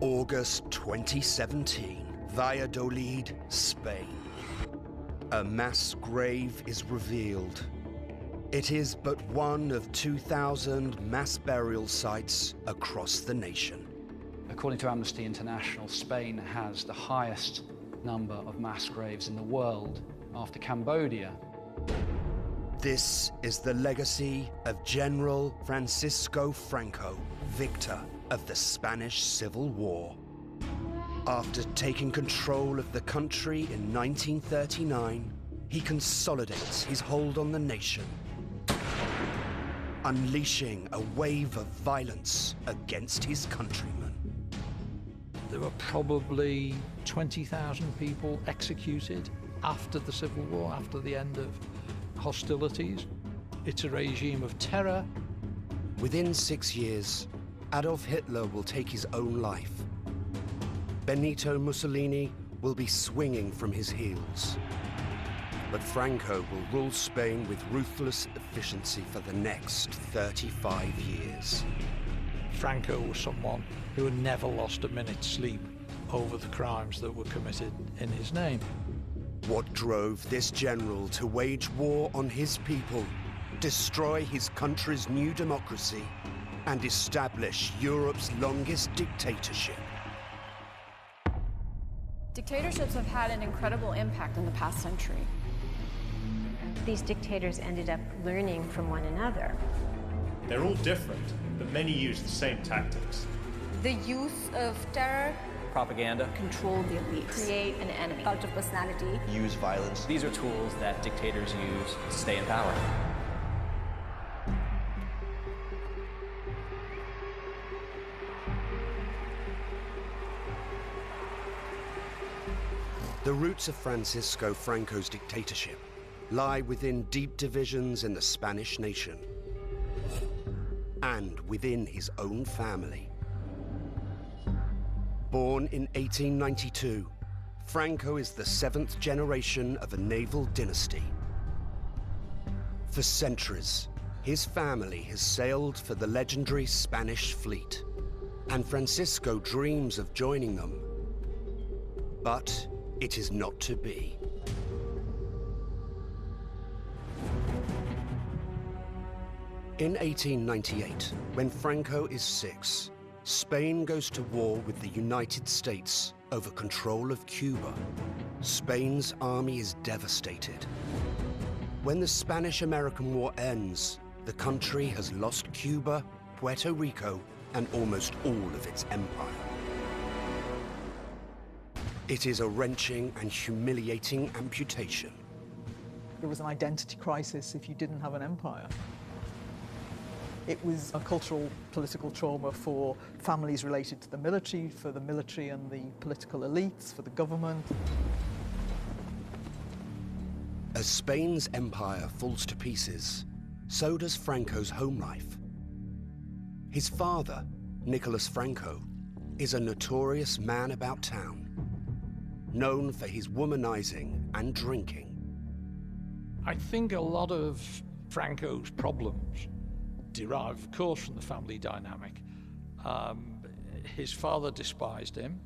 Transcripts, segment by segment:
August 2017, Valladolid, Spain. A mass grave is revealed. It is but one of 2,000 mass burial sites across the nation. According to Amnesty International, Spain has the highest number of mass graves in the world after Cambodia. This is the legacy of General Francisco Franco, victor of the Spanish Civil War. After taking control of the country in 1939, he consolidates his hold on the nation, unleashing a wave of violence against his countrymen. There were probably 20,000 people executed after the Civil War, after the end of hostilities. It's a regime of terror. Within 6 years, Adolf Hitler will take his own life. Benito Mussolini will be swinging from his heels. But Franco will rule Spain with ruthless efficiency for the next 35 years. Franco was someone who had never lost a minute's sleep over the crimes that were committed in his name. What drove this general to wage war on his people, destroy his country's new democracy, and establish Europe's longest dictatorship? Dictatorships have had an incredible impact in the past century. These dictators ended up learning from one another. They're all different, but many use the same tactics. The use of terror, propaganda, control the elite, create an enemy, cult of personality, use violence. These are tools that dictators use to stay in power. The roots of Francisco Franco's dictatorship lie within deep divisions in the Spanish nation and within his own family. Born in 1892, Franco is the 7th generation of a naval dynasty. For centuries, his family has sailed for the legendary Spanish fleet, and Francisco dreams of joining them. But it is not to be. In 1898, when Franco is 6, Spain goes to war with the United States over control of Cuba. Spain's army is devastated. When the Spanish-American War ends, the country has lost Cuba, Puerto Rico, and almost all of its empire. It is a wrenching and humiliating amputation. There was an identity crisis if you didn't have an empire. It was a cultural, political trauma for families related to the military, for the military and the political elites, for the government. As Spain's empire falls to pieces, so does Franco's home life. His father, Nicolas Franco, is a notorious man about town, known for his womanizing and drinking. I think a lot of Franco's problems derive, of course, from the family dynamic. His father despised him.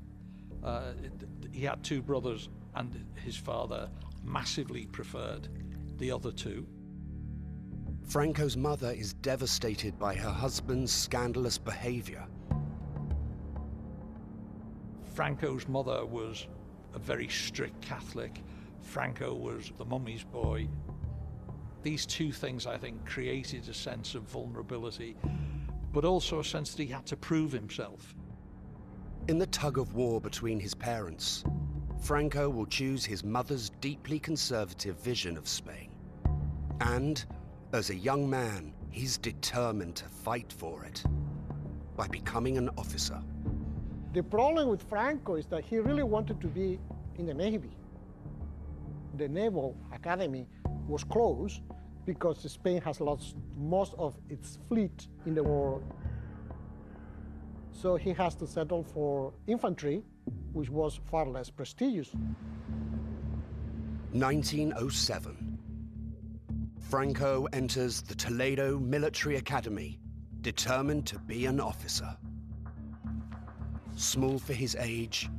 He had 2 brothers, and his father massively preferred the other 2. Franco's mother is devastated by her husband's scandalous behavior. Franco's mother was a very strict Catholic. Franco was the mummy's boy. These 2 things, I think, created a sense of vulnerability, but also a sense that he had to prove himself. In the tug-of-war between his parents, Franco will choose his mother's deeply conservative vision of Spain. And, as a young man, he's determined to fight for it by becoming an officer. The problem with Franco is that he really wanted to be in the Navy. The Naval Academy was closed because Spain has lost most of its fleet in the war. So he has to settle for infantry, which was far less prestigious. 1907. Franco enters the Toledo Military Academy, determined to be an officer. small for his age,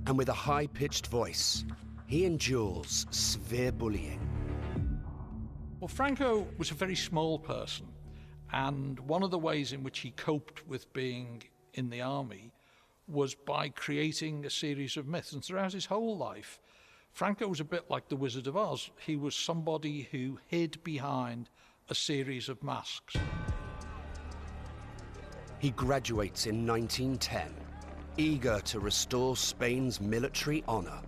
and with a high-pitched voice, he endures severe bullying. Well, Franco was a very small person, and one of the ways in which he coped with being in the army was by creating a series of myths. And throughout his whole life, Franco was a bit like the Wizard of Oz. He was somebody who hid behind a series of masks. He graduates in 1910, eager to restore Spain's military honor.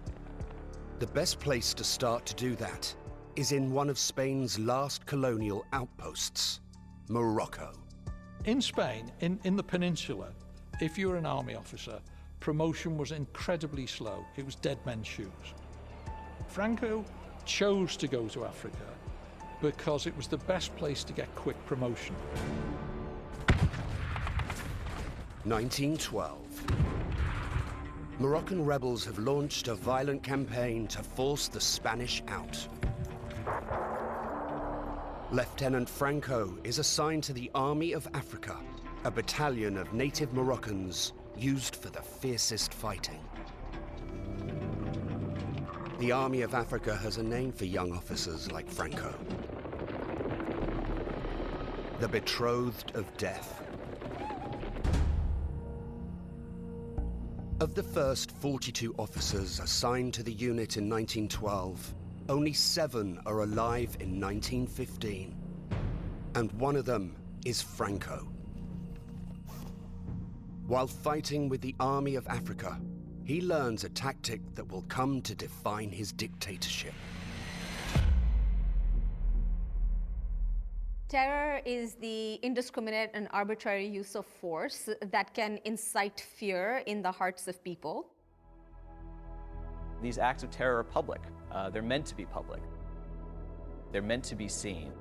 The best place to start to do that is in one of Spain's last colonial outposts, Morocco. In Spain, in the peninsula, if you were an army officer, promotion was incredibly slow. It was dead men's shoes. Franco chose to go to Africa because it was the best place to get quick promotion. 1912. Moroccan rebels have launched a violent campaign to force the Spanish out. Lieutenant Franco is assigned to the Army of Africa, a battalion of native Moroccans used for the fiercest fighting. The Army of Africa has a name for young officers like Franco: the betrothed of death. Of the first 42 officers assigned to the unit in 1912, only 7 are alive in 1915, and one of them is Franco. While fighting with the Army of Africa, he learns a tactic that will come to define his dictatorship. Terror is the indiscriminate and arbitrary use of force that can incite fear in the hearts of people. These acts of terror are public. They're meant to be public. They're meant to be seen.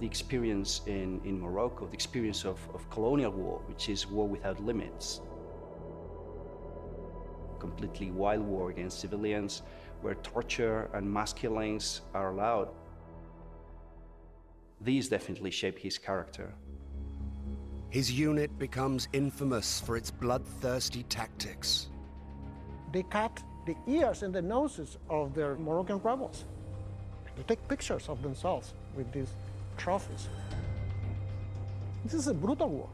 The experience in Morocco, the experience of colonial war, which is war without limits. Completely wild war against civilians, where torture and mass killings are allowed. These definitely shape his character. His unit becomes infamous for its bloodthirsty tactics. They cut the ears and the noses of their Moroccan rebels. They take pictures of themselves with these trophies. This is a brutal war.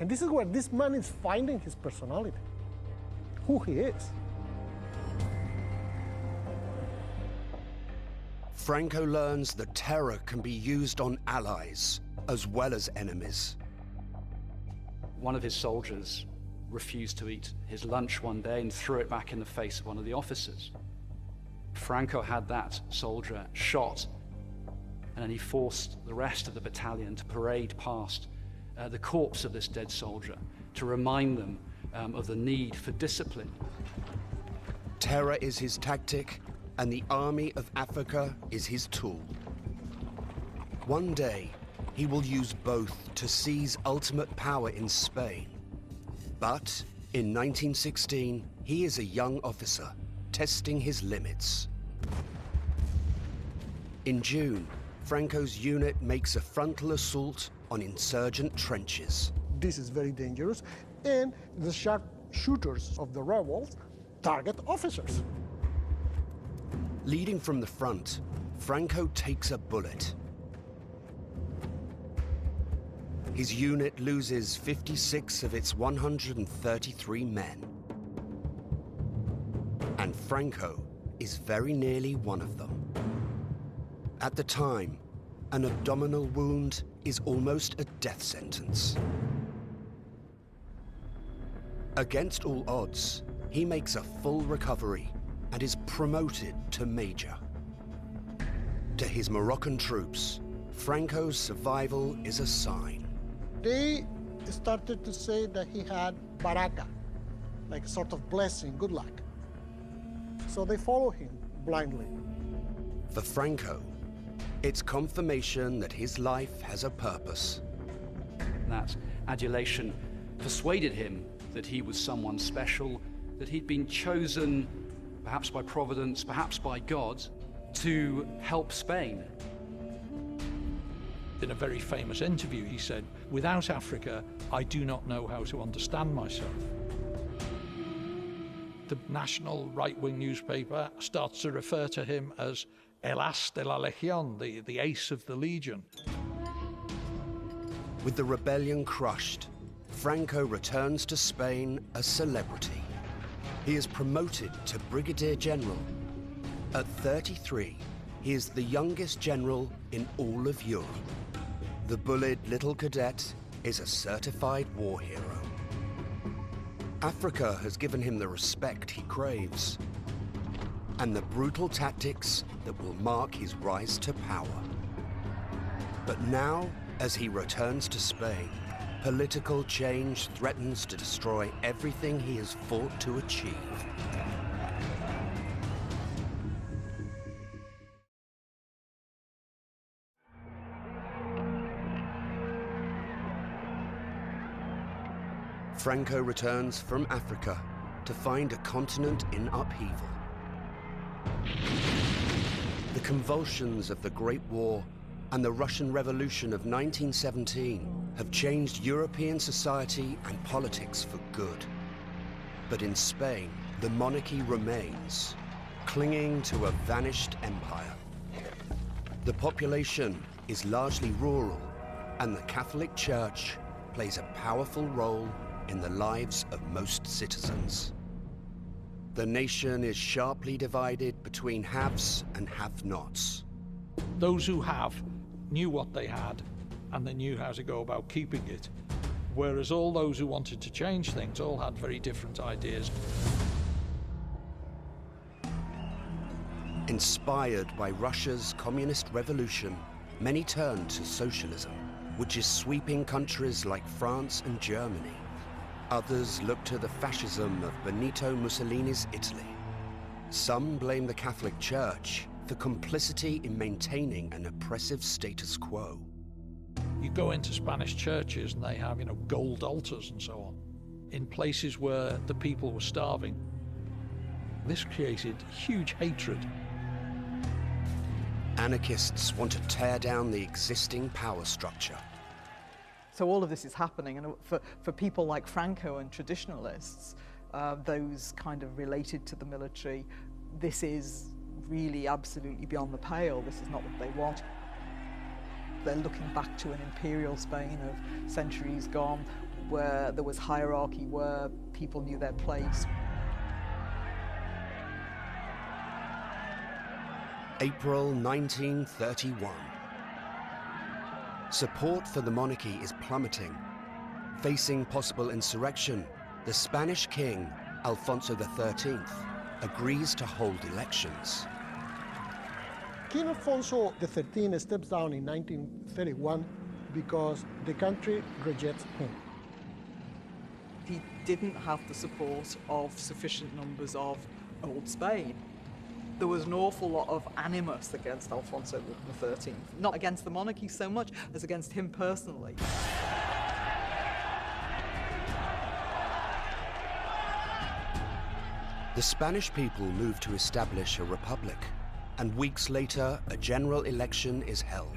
And this is where this man is finding his personality, who he is. Franco learns that terror can be used on allies as well as enemies. One of his soldiers refused to eat his lunch one day and threw it back in the face of one of the officers. Franco had that soldier shot, and then he forced the rest of the battalion to parade past the corpse of this dead soldier to remind them of the need for discipline. Terror is his tactic, and the Army of Africa is his tool. One day, he will use both to seize ultimate power in Spain. But in 1916, he is a young officer, testing his limits. In June, Franco's unit makes a frontal assault on insurgent trenches. This is very dangerous, and the sharpshooters of the rebels target officers. Leading from the front, Franco takes a bullet. His unit loses 56 of its 133 men. And Franco is very nearly one of them. At the time, an abdominal wound is almost a death sentence. Against all odds, he makes a full recovery and is promoted to major. To his Moroccan troops, Franco's survival is a sign. They started to say that he had baraka, like a sort of blessing, good luck. So they follow him blindly. For Franco, it's confirmation that his life has a purpose. That adulation persuaded him that he was someone special, that he'd been chosen, perhaps by Providence, perhaps by God, to help Spain. In a very famous interview, he said, "Without Africa, I do not know how to understand myself." The national right-wing newspaper starts to refer to him as el as de la legión, the ace of the legion. With the rebellion crushed, Franco returns to Spain a celebrity. He is promoted to Brigadier General. At 33, he is the youngest general in all of Europe. The bullied little cadet is a certified war hero. Africa has given him the respect he craves and the brutal tactics that will mark his rise to power. But now, as he returns to Spain, political change threatens to destroy everything he has fought to achieve. Franco returns from Africa to find a continent in upheaval. The convulsions of the Great War and the Russian Revolution of 1917 have changed European society and politics for good. But in Spain, the monarchy remains, clinging to a vanished empire. The population is largely rural, and the Catholic Church plays a powerful role in the lives of most citizens. The nation is sharply divided between haves and have-nots. Those who have knew what they had, and they knew how to go about keeping it, whereas all those who wanted to change things all had very different ideas. Inspired by Russia's communist revolution, many turned to socialism, which is sweeping countries like France and Germany. Others look to the fascism of Benito Mussolini's Italy. Some blame the Catholic Church for complicity in maintaining an oppressive status quo. You go into Spanish churches and they have, gold altars and so on, in places where the people were starving. This created huge hatred. Anarchists want to tear down the existing power structure. So all of this is happening, and for people like Franco and traditionalists, those kind of related to the military, this is really absolutely beyond the pale. This is not what they want. They're looking back to an imperial Spain of centuries gone, where there was hierarchy, where people knew their place. April 1931. Support for the monarchy is plummeting. Facing possible insurrection, the Spanish king, Alfonso XIII, agrees to hold elections. King Alfonso XIII steps down in 1931 because the country rejects him. He didn't have the support of sufficient numbers of old Spain. There was an awful lot of animus against Alfonso XIII, not against the monarchy so much as against him personally. The Spanish people move to establish a republic, and weeks later, a general election is held.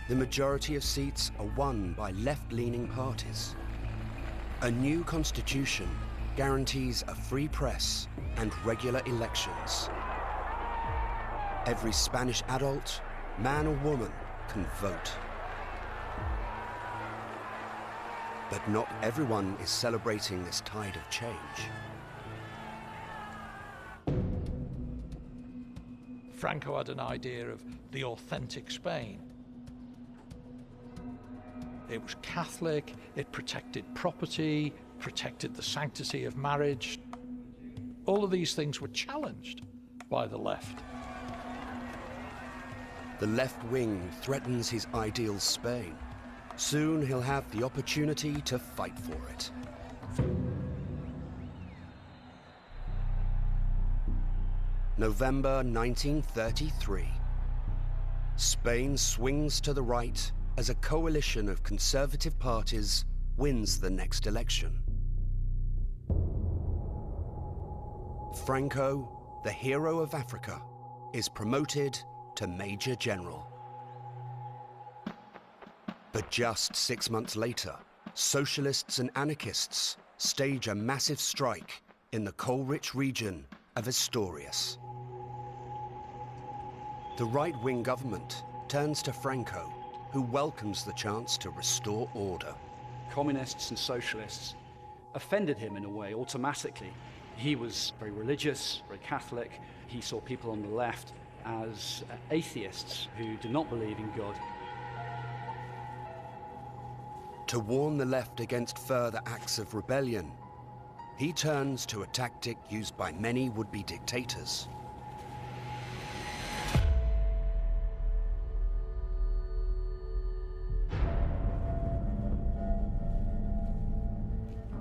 The majority of seats are won by left-leaning parties. A new constitution guarantees a free press and regular elections. Every Spanish adult, man or woman, can vote. But not everyone is celebrating this tide of change. Franco had an idea of the authentic Spain. It was Catholic, it protected property, protected the sanctity of marriage. All of these things were challenged by the left. The left wing threatens his ideal Spain. Soon he'll have the opportunity to fight for it. November 1933. Spain swings to the right as a coalition of conservative parties wins the next election. Franco, the hero of Africa, is promoted to Major General. But just 6 months later, socialists and anarchists stage a massive strike in the coal-rich region of Asturias. The right-wing government turns to Franco, who welcomes the chance to restore order. Communists and socialists offended him in a way automatically. He was very religious, very Catholic. He saw people on the left as atheists who did not believe in God. To warn the left against further acts of rebellion, he turns to a tactic used by many would-be dictators.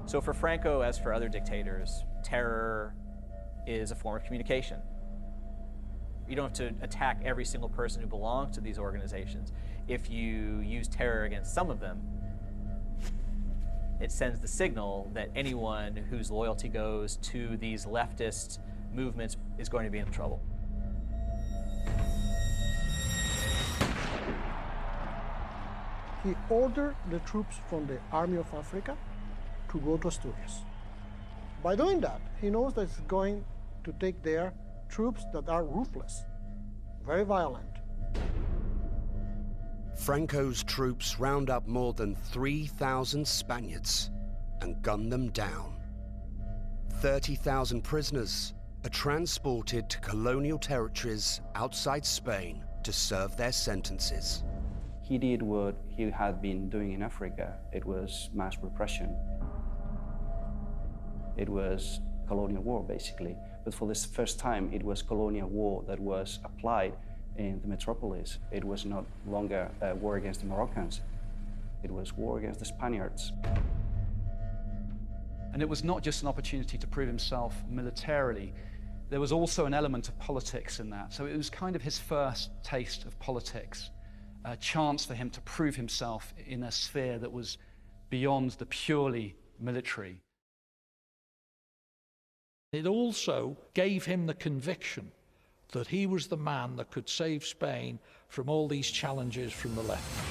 So for Franco, as for other dictators, terror is a form of communication. You don't have to attack every single person who belongs to these organizations. If you use terror against some of them, it sends the signal that anyone whose loyalty goes to these leftist movements is going to be in trouble. He ordered the troops from the Army of Africa to go to Asturias. By doing that, he knows that he's going to take there troops that are ruthless, very violent. Franco's troops round up more than 3,000 Spaniards and gun them down. 30,000 prisoners are transported to colonial territories outside Spain to serve their sentences. He did what he had been doing in Africa. It was mass repression. It was colonial war, basically. But for this first time, it was colonial war that was applied in the metropolis. It was no longer a war against the Moroccans. It was war against the Spaniards. And it was not just an opportunity to prove himself militarily. There was also an element of politics in that. So it was kind of his first taste of politics, a chance for him to prove himself in a sphere that was beyond the purely military. It also gave him the conviction that he was the man that could save Spain from all these challenges from the left.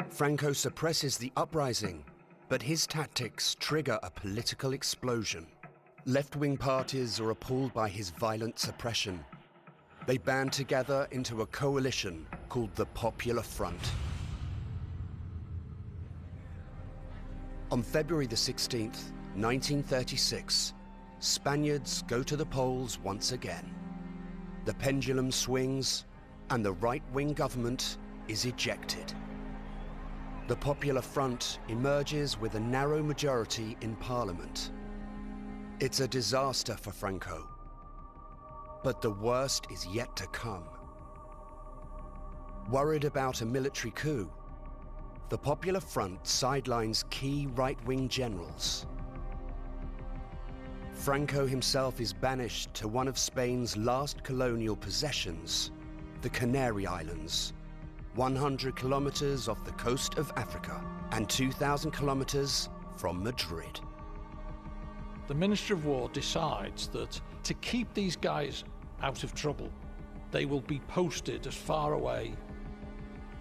Franco suppresses the uprising, but his tactics trigger a political explosion. Left-wing parties are appalled by his violent suppression. They band together into a coalition called the Popular Front. On February the 16th, 1936, Spaniards go to the polls once again. The pendulum swings, and the right-wing government is ejected. The Popular Front emerges with a narrow majority in Parliament. It's a disaster for Franco, but the worst is yet to come. Worried about a military coup, the Popular Front sidelines key right-wing generals. Franco himself is banished to one of Spain's last colonial possessions, the Canary Islands, 100 kilometers off the coast of Africa and 2,000 kilometers from Madrid. The Minister of War decides that to keep these guys out of trouble, they will be posted as far away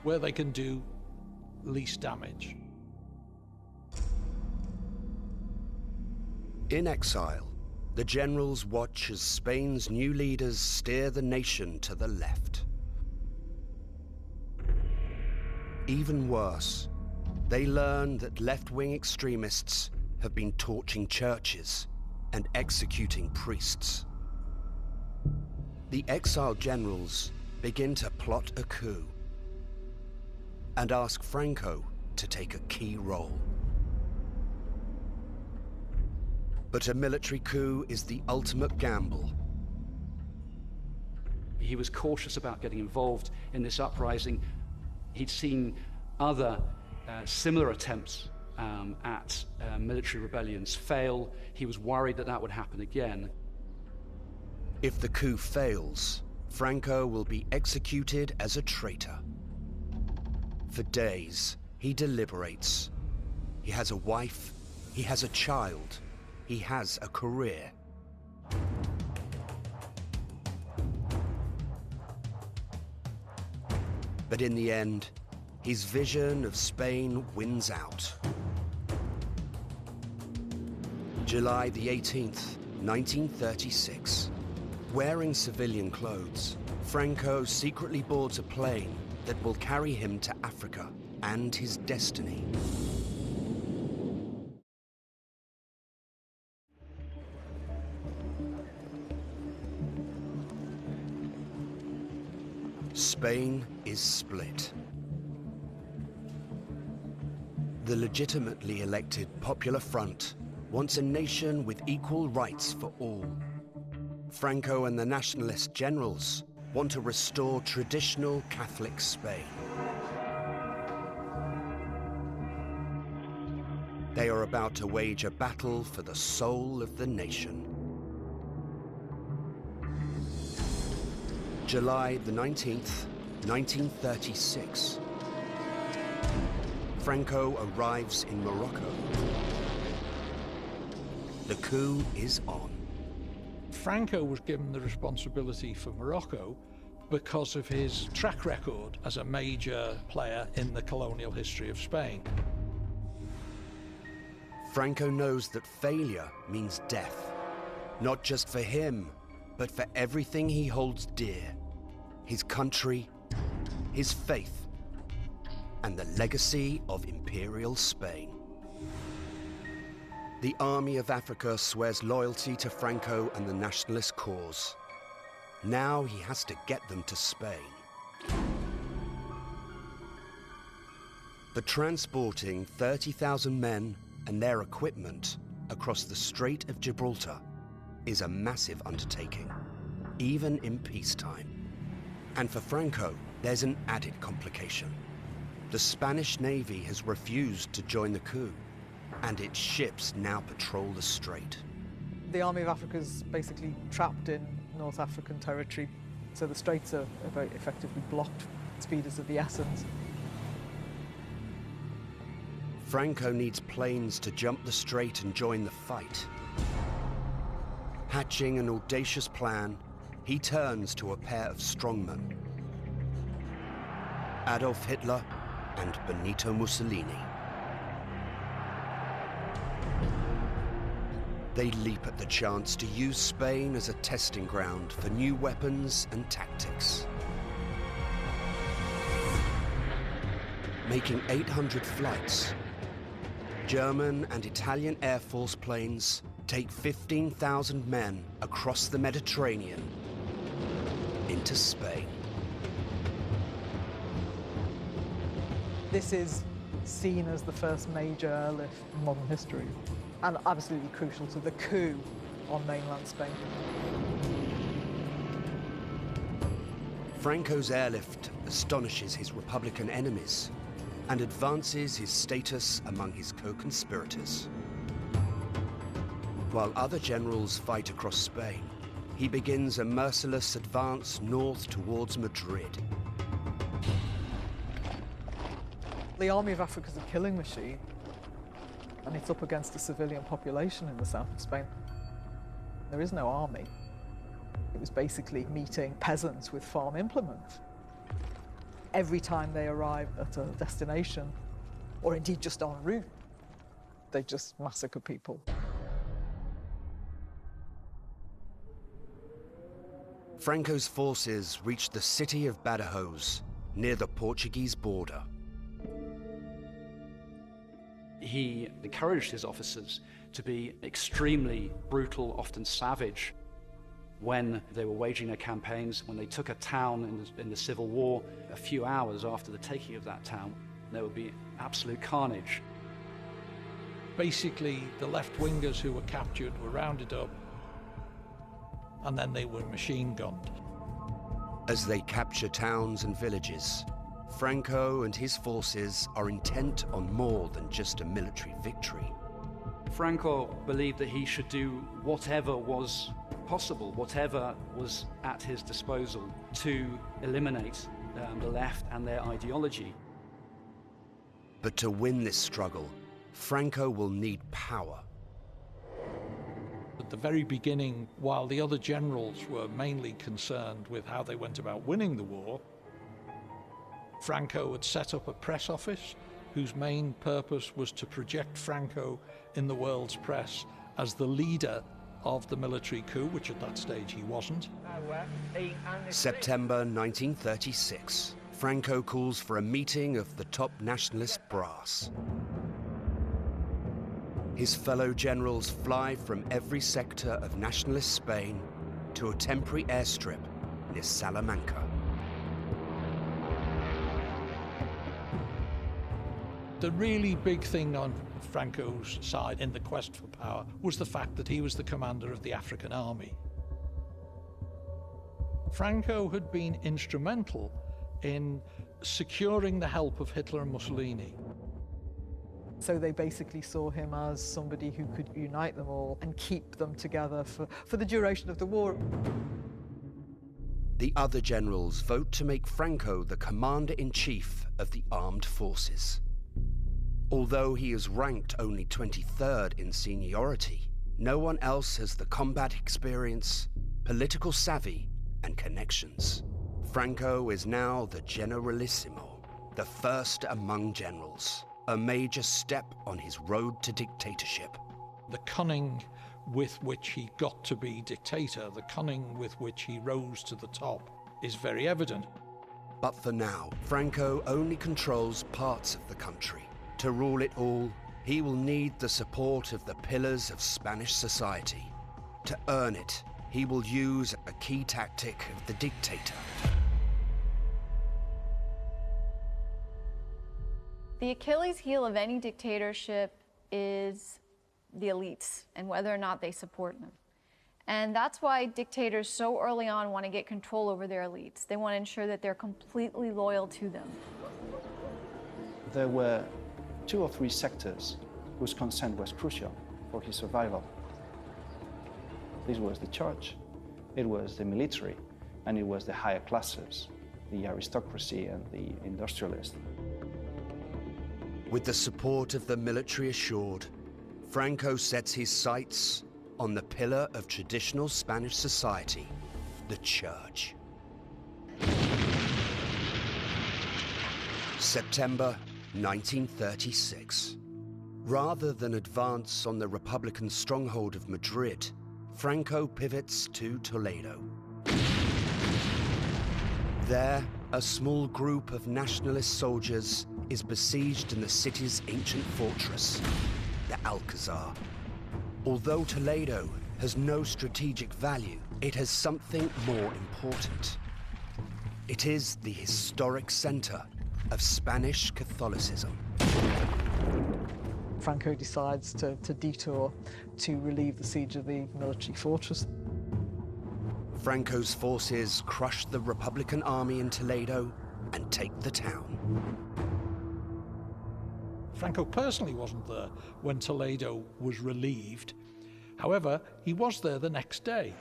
where they can do least damage. In exile, the generals watch as Spain's new leaders steer the nation to the left. Even worse, they learn that left-wing extremists have been torching churches and executing priests. The exiled generals begin to plot a coup and ask Franco to take a key role. But a military coup is the ultimate gamble. He was cautious about getting involved in this uprising. He'd seen other similar attempts at military rebellions fail. He was worried that that would happen again. If the coup fails, Franco will be executed as a traitor. For days, he deliberates. He has a wife, he has a child, he has a career. But in the end, his vision of Spain wins out. July the 18th, 1936. Wearing civilian clothes, Franco secretly boards a plane that will carry him to Africa and his destiny. Spain is split. The legitimately elected Popular Front wants a nation with equal rights for all. Franco and the Nationalist generals want to restore traditional Catholic Spain. They are about to wage a battle for the soul of the nation. July the 19th, 1936. Franco arrives in Morocco. The coup is on. Franco was given the responsibility for Morocco because of his track record as a major player in the colonial history of Spain. Franco knows that failure means death, not just for him, but for everything he holds dear: his country, his faith, and the legacy of Imperial Spain. The Army of Africa swears loyalty to Franco and the nationalist cause. Now he has to get them to Spain. But transporting 30,000 men and their equipment across the Strait of Gibraltar is a massive undertaking, even in peacetime. And for Franco, there's an added complication. The Spanish Navy has refused to join the coup, and its ships now patrol the strait. The Army of Africa is basically trapped in North African territory, so the straits are very effectively blocked. Speed is of the essence. Franco needs planes to jump the strait and join the fight. Hatching an audacious plan, he turns to a pair of strongmen: Adolf Hitler and Benito Mussolini. They leap at the chance to use Spain as a testing ground for new weapons and tactics. Making 800 flights, German and Italian Air Force planes take 15,000 men across the Mediterranean into Spain. This is seen as the first major airlift in modern history, and absolutely crucial to the coup on mainland Spain. Franco's airlift astonishes his Republican enemies and advances his status among his co-conspirators. While other generals fight across Spain, he begins a merciless advance north towards Madrid. The Army of Africa is a killing machine, and it's up against a civilian population in the south of Spain. There is no army. It was basically meeting peasants with farm implements. Every time they arrive at a destination, or indeed just en route, they just massacre people. Franco's forces reach the city of Badajoz, near the Portuguese border. He encouraged his officers to be extremely brutal, often savage, when they were waging their campaigns. When they took a town in the Civil War, a few hours after the taking of that town, there would be absolute carnage. Basically, the left-wingers who were captured were rounded up, and then they were machine-gunned. As they capture towns and villages, Franco and his forces are intent on more than just a military victory. Franco believed that he should do whatever was possible, whatever was at his disposal to eliminate the left and their ideology. But to win this struggle, Franco will need power. At the very beginning, while the other generals were mainly concerned with how they went about winning the war, Franco had set up a press office whose main purpose was to project Franco in the world's press as the leader of the military coup, which at that stage he wasn't. September 1936. Franco calls for a meeting of the top nationalist brass. His fellow generals fly from every sector of nationalist Spain to a temporary airstrip near Salamanca. The really big thing on Franco's side in the quest for power was the fact that he was the commander of the African army. Franco had been instrumental in securing the help of Hitler and Mussolini. So they basically saw him as somebody who could unite them all and keep them together for the duration of the war. The other generals vote to make Franco the commander-in-chief of the armed forces. Although he is ranked only 23rd in seniority, no one else has the combat experience, political savvy, and connections. Franco is now the generalissimo, the first among generals, a major step on his road to dictatorship. The cunning with which he got to be dictator, the cunning with which he rose to the top, is very evident. But for now, Franco only controls parts of the country. To rule it all, he will need the support of the pillars of Spanish society. To earn it, he will use a key tactic of the dictator. The Achilles heel of any dictatorship is the elites and whether or not they support them. And that's why dictators so early on want to get control over their elites. They want to ensure that they're completely loyal to them. There were 2 or 3 sectors whose consent was crucial for his survival. This was the church, it was the military, and it was the higher classes, the aristocracy and the industrialists. With the support of the military assured, Franco sets his sights on the pillar of traditional Spanish society, the church. September 1936. Rather than advance on the Republican stronghold of Madrid, Franco pivots to Toledo. There, a small group of nationalist soldiers is besieged in the city's ancient fortress, the Alcazar. Although Toledo has no strategic value, it has something more important. It is the historic center of Spanish Catholicism. Franco decides to detour to relieve the siege of the military fortress. Franco's forces crush the Republican army in Toledo and take the town. Franco personally wasn't there when Toledo was relieved. However, he was there the next day.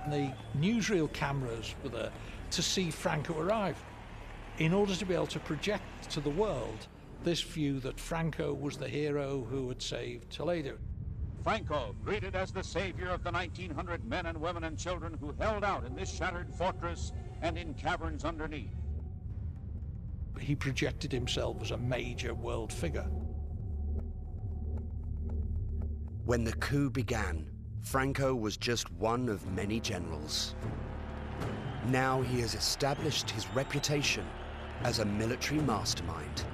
The newsreel cameras were there to see Franco arrive, in order to be able to project to the world this view that Franco was the hero who had saved Toledo. Franco, greeted as the savior of the 1,900 men and women and children who held out in this shattered fortress and in caverns underneath. He projected himself as a major world figure. When the coup began, Franco was just one of many generals. Now he has established his reputation as a military mastermind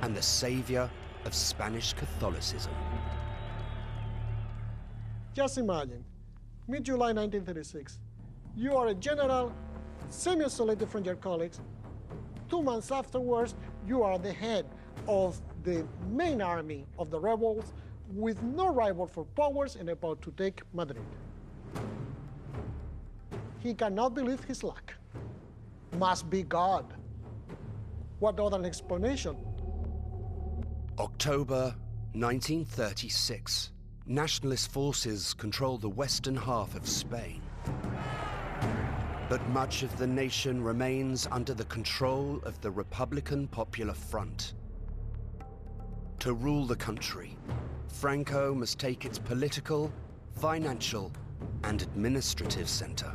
and the savior of Spanish Catholicism. Just imagine, mid-July 1936, you are a general, semi-isolated from your colleagues. 2 months afterwards, you are the head of the main army of the rebels with no rival for powers and about to take Madrid. He cannot believe his luck. Must be God. What other explanation? October 1936. Nationalist forces control the western half of Spain. But much of the nation remains under the control of the Republican Popular Front. To rule the country, Franco must take its political, financial, and administrative center.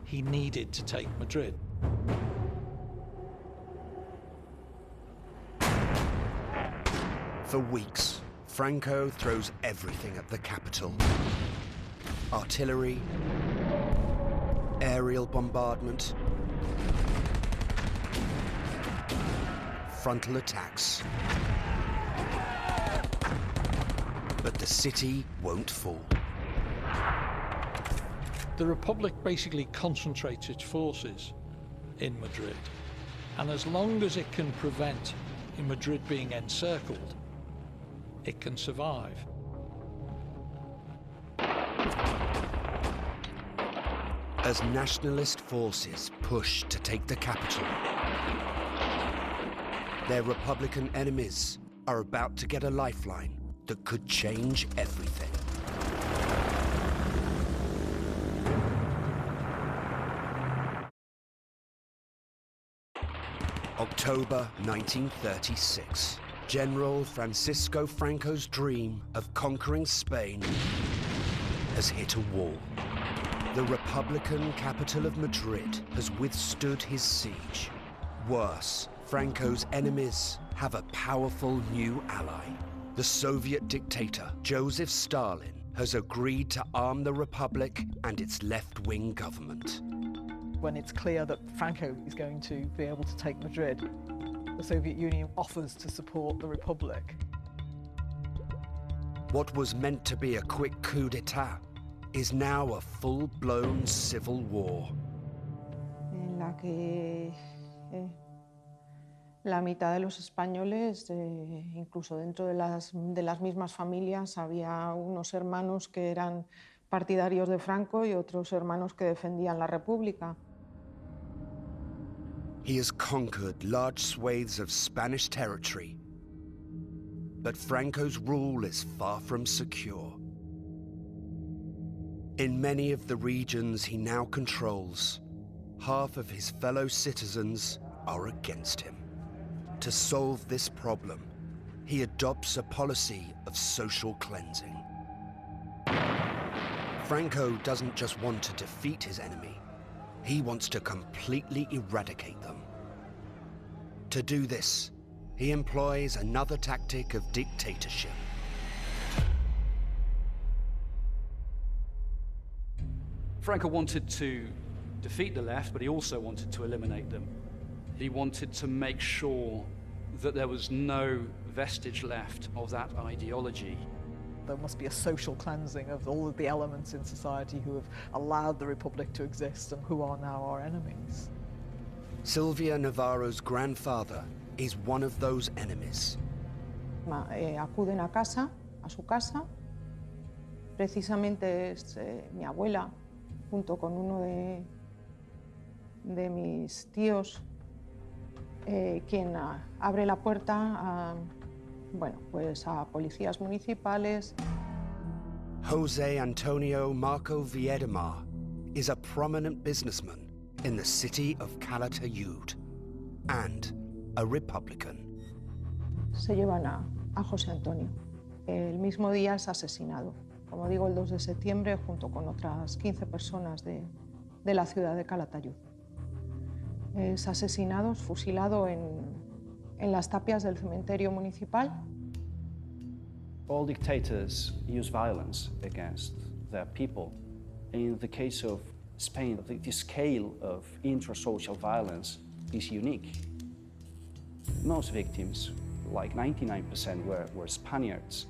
He needed to take Madrid. For weeks, Franco throws everything at the capital. Artillery, aerial bombardment, frontal attacks. But the city won't fall. The Republic basically concentrates its forces in Madrid, and as long as it can prevent Madrid being encircled, it can survive. As nationalist forces push to take the capital, their Republican enemies are about to get a lifeline that could change everything. October 1936. General Francisco Franco's dream of conquering Spain has hit a wall. The Republican capital of Madrid has withstood his siege. Worse, Franco's enemies have a powerful new ally. The Soviet dictator, Joseph Stalin, has agreed to arm the Republic and its left-wing government. When it's clear that Franco is going to be able to take Madrid, the Soviet Union offers to support the Republic. What was meant to be a quick coup d'etat is now a full-blown civil war. En la que la mitad de los españoles, incluso dentro de las mismas familias, había unos hermanos que eran partidarios de Franco y otros hermanos que defendían la República. He has conquered large swathes of Spanish territory, but Franco's rule is far from secure. In many of the regions he now controls, half of his fellow citizens are against him. To solve this problem, he adopts a policy of social cleansing. Franco doesn't just want to defeat his enemy, he wants to completely eradicate them. To do this, he employs another tactic of dictatorship. Franco wanted to defeat the left, but he also wanted to eliminate them. He wanted to make sure that there was no vestige left of that ideology. There must be a social cleansing of all of the elements in society who have allowed the Republic to exist and who are now our enemies. Silvia Navarro's grandfather is one of those enemies. Acuden a casa, a su casa. Precisamente es mi abuela, junto con uno de mis tíos, quien abre la puerta a, bueno, pues a policías municipales. Jose Antonio Marco Viedma is a prominent businessman in the city of Calatayud and a Republican. Se llevan a José Antonio. El mismo día es asesinado. Como digo, el 2 de septiembre, junto con otras 15 personas de la ciudad de Calatayud. Es asesinado, es fusilado en las tapias del cementerio municipal. All dictators use violence against their people. In the case of Spain, the scale of intrasocial violence is unique. Most victims, like 99%, were Spaniards.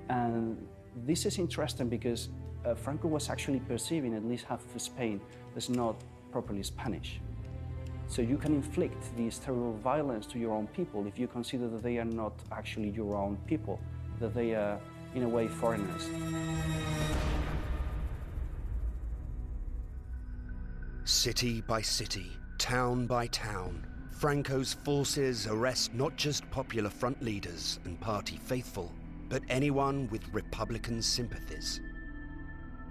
And this is interesting because Franco was actually perceiving at least half of Spain as not properly Spanish. So you can inflict this terrible violence to your own people if you consider that they are not actually your own people, that they are, in a way, foreigners. City by city, town by town, Franco's forces arrest not just Popular Front leaders and party faithful, but anyone with Republican sympathies.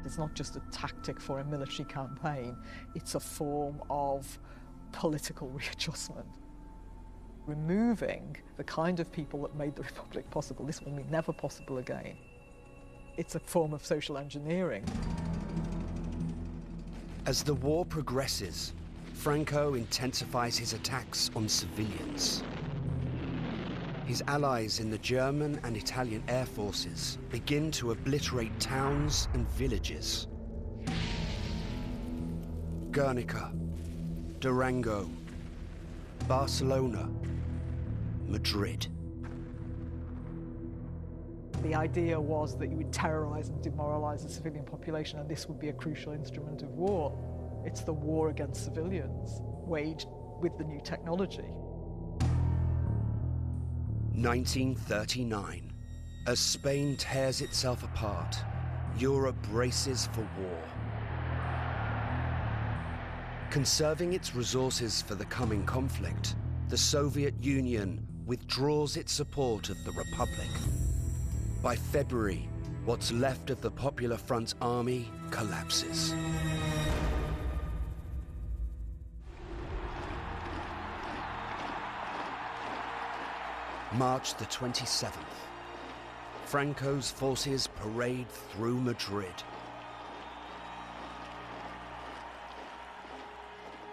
It's not just a tactic for a military campaign, it's a form of political readjustment. Removing the kind of people that made the Republic possible, this will be never possible again. It's a form of social engineering. As the war progresses, Franco intensifies his attacks on civilians. his allies in the German and Italian air forces begin to obliterate towns and villages. Guernica, Durango, Barcelona, Madrid. The idea was that you would terrorize and demoralize the civilian population, and this would be a crucial instrument of war. It's the war against civilians, waged with the new technology. 1939. As Spain tears itself apart, Europe braces for war. Conserving its resources for the coming conflict, the Soviet Union withdraws its support of the Republic. By February, what's left of the Popular Front's army collapses. March the 27th. Franco's forces parade through Madrid.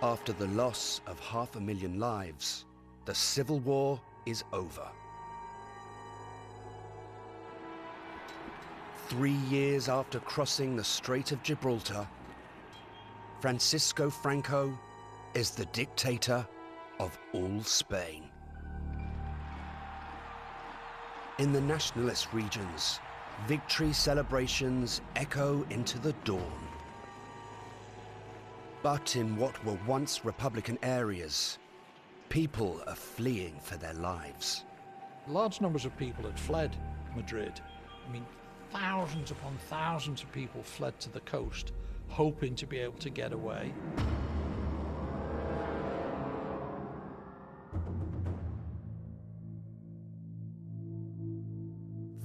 After the loss of 500,000 lives, the civil war is over. 3 years after crossing the Strait of Gibraltar, Francisco Franco is the dictator of all Spain. In the nationalist regions, victory celebrations echo into the dawn. But in what were once Republican areas, people are fleeing for their lives. Large numbers of people had fled Madrid. I mean, thousands upon thousands of people fled to the coast, hoping to be able to get away.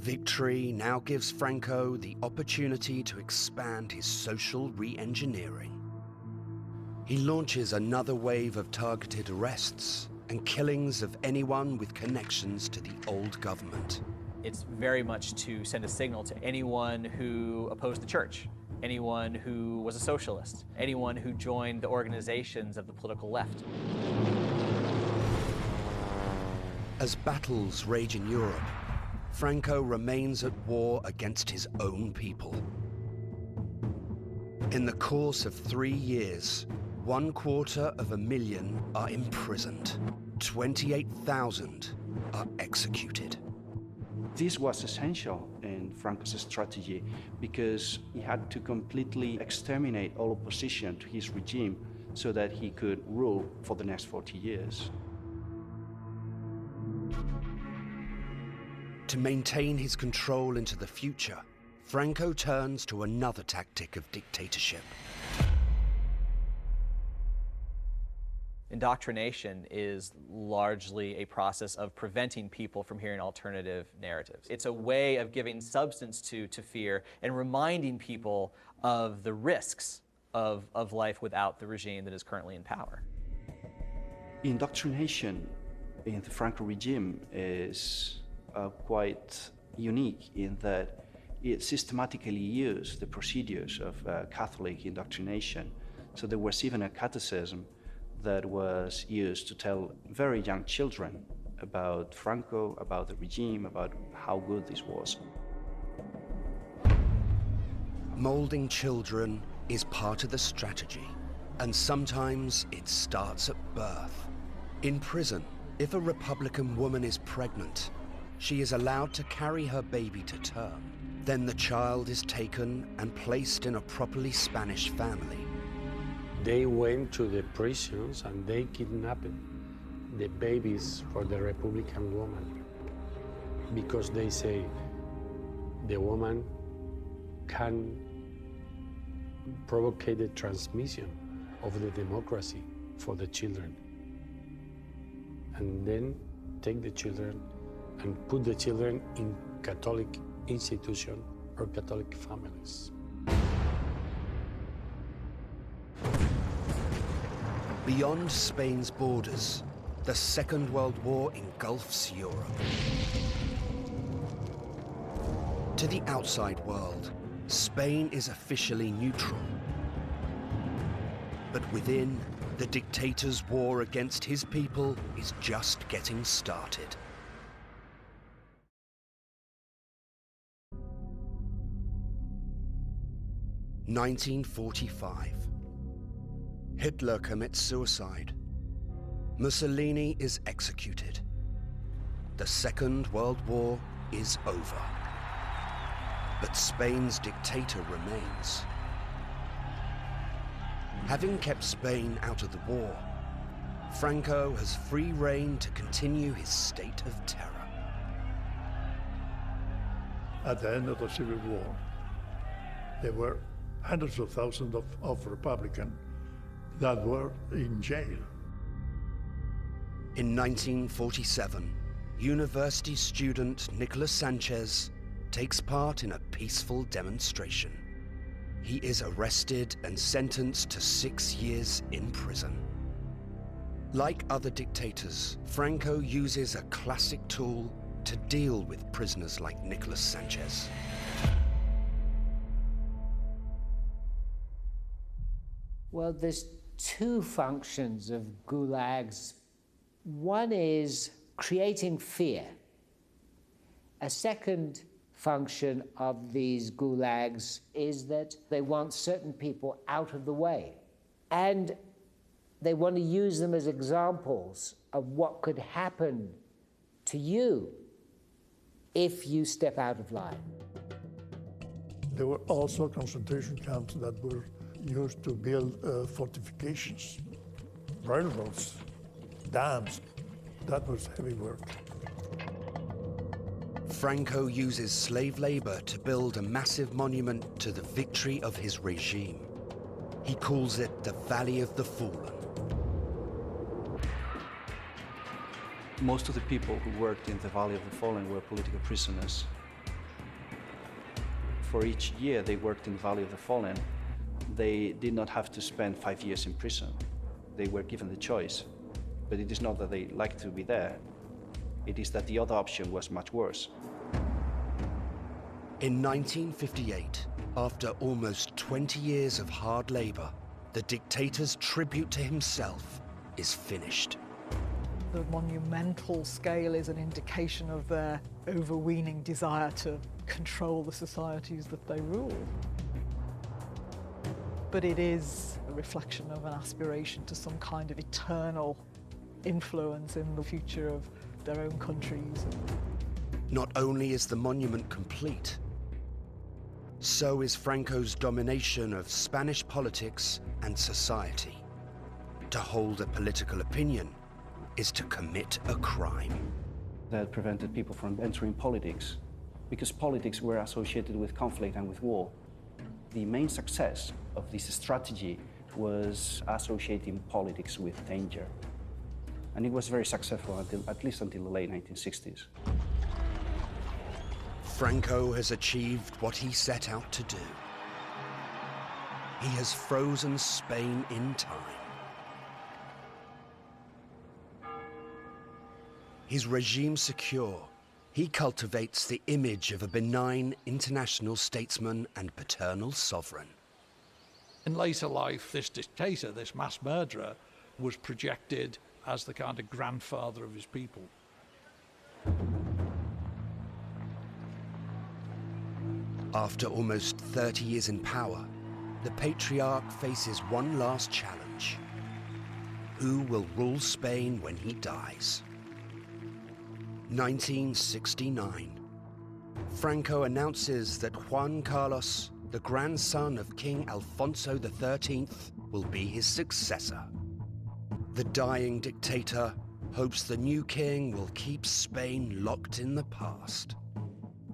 Victory now gives Franco the opportunity to expand his social re-engineering. He launches another wave of targeted arrests and killings of anyone with connections to the old government. It's very much to send a signal to anyone who opposed the church, anyone who was a socialist, anyone who joined the organizations of the political left. As battles rage in Europe, Franco remains at war against his own people. In the course of 3 years, 250,000 are imprisoned. 28,000 are executed. This was essential in Franco's strategy because he had to completely exterminate all opposition to his regime so that he could rule for the next 40 years. To maintain his control into the future, Franco turns to another tactic of dictatorship. Indoctrination is largely a process of preventing people from hearing alternative narratives. It's a way of giving substance to fear and reminding people of the risks of life without the regime that is currently in power. Indoctrination in the Franco regime is quite unique in that it systematically used the procedures of Catholic indoctrination. So there was even a catechism that was used to tell very young children about Franco, about the regime, about how good this was. Molding children is part of the strategy, and sometimes it starts at birth. In prison, if a Republican woman is pregnant, she is allowed to carry her baby to term. Then the child is taken and placed in a properly Spanish family. They went to the prisons and they kidnapped the babies for the Republican woman because they say the woman can provocate the transmission of the democracy for the children, and then take the children and put the children in Catholic institutions or Catholic families. Beyond Spain's borders, the Second World War engulfs Europe. To the outside world, Spain is officially neutral. But within, the dictator's war against his people is just getting started. 1945. Hitler commits suicide. Mussolini is executed. The Second World War is over. But Spain's dictator remains. Having kept Spain out of the war, Franco has free rein to continue his state of terror. At the end of the Civil War, there were hundreds of thousands of Republicans that were in jail. In 1947, university student Nicolas Sanchez takes part in a peaceful demonstration. He is arrested and sentenced to 6 years in prison. Like other dictators, Franco uses a classic tool to deal with prisoners like Nicolas Sanchez. Well, there's two functions of gulags. One is creating fear. A second function of these gulags is that they want certain people out of the way. And they want to use them as examples of what could happen to you if you step out of line. There were also concentration camps that were used to build fortifications, railroads, dams. That was heavy work. Franco uses slave labor to build a massive monument to the victory of his regime. He calls it the Valley of the Fallen. Most of the people who worked in the Valley of the Fallen were political prisoners. For each year they worked in the Valley of the Fallen, they did not have to spend 5 years in prison. They were given the choice. But it is not that they liked to be there. It is that the other option was much worse. In 1958, after almost 20 years of hard labor, the dictator's tribute to himself is finished. The monumental scale is an indication of their overweening desire to control the societies that they rule. But it is a reflection of an aspiration to some kind of eternal influence in the future of their own countries. Not only is the monument complete, so is Franco's domination of Spanish politics and society. To hold a political opinion is to commit a crime. That prevented people from entering politics, because politics were associated with conflict and with war. The main success of this strategy was associating politics with danger. And it was very successful at least until the late 1960s. Franco has achieved what he set out to do. He has frozen Spain in time. His regime secure, he cultivates the image of a benign international statesman and paternal sovereign. In later life, this dictator, this mass murderer, was projected as the kind of grandfather of his people. After almost 30 years in power, the patriarch faces one last challenge. Who will rule Spain when he dies? 1969. Franco announces that Juan Carlos, the grandson of King Alfonso XIII, will be his successor. The dying dictator hopes the new king will keep Spain locked in the past.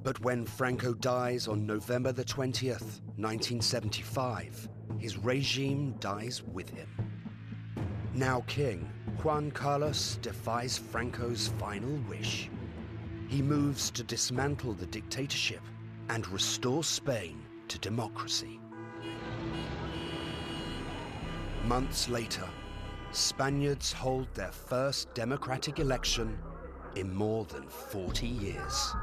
But when Franco dies on November the 20th, 1975, his regime dies with him. Now king, Juan Carlos defies Franco's final wish. He moves to dismantle the dictatorship and restore Spain to democracy. Months later, Spaniards hold their first democratic election in more than 40 years.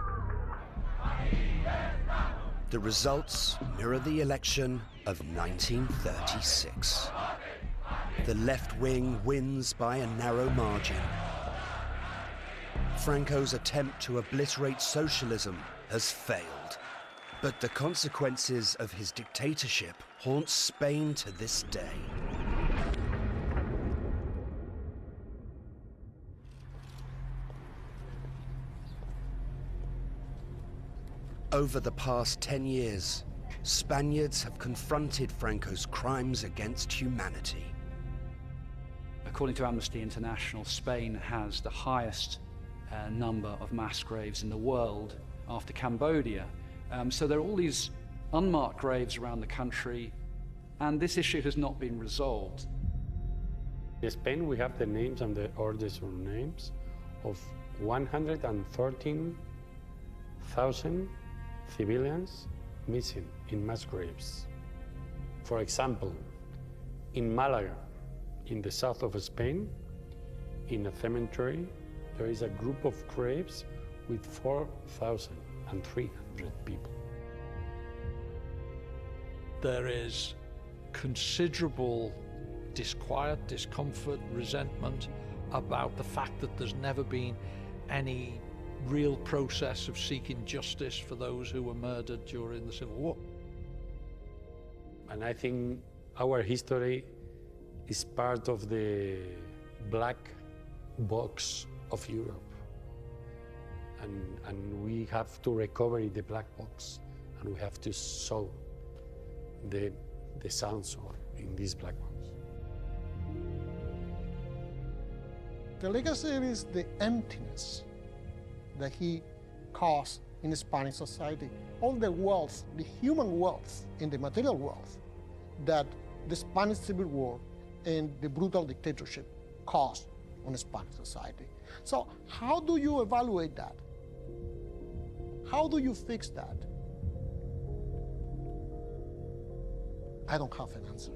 The results mirror the election of 1936. The left wing wins by a narrow margin. Franco's attempt to obliterate socialism has failed. But the consequences of his dictatorship haunt Spain to this day. Over the past 10 years, Spaniards have confronted Franco's crimes against humanity. According to Amnesty International, Spain has the highest number of mass graves in the world after Cambodia. So there are all these unmarked graves around the country, and this issue has not been resolved. In Spain, we have the names and the orders or names of 113,000 civilians missing in mass graves. For example, in Malaga, in the south of Spain, in a cemetery, there is a group of graves with 4,300 people. There is considerable disquiet, discomfort, resentment about the fact that there's never been any real process of seeking justice for those who were murdered during the Civil War. And I think our history is part of the black box of Europe. And we have to recover the black box, and we have to sow the censor in this black box. The legacy is the emptiness that he caused in Spanish society. All the wealth, the human wealth and the material wealth that the Spanish Civil War and the brutal dictatorship caused on Spanish society. So how do you evaluate that? How do you fix that? I don't have an answer.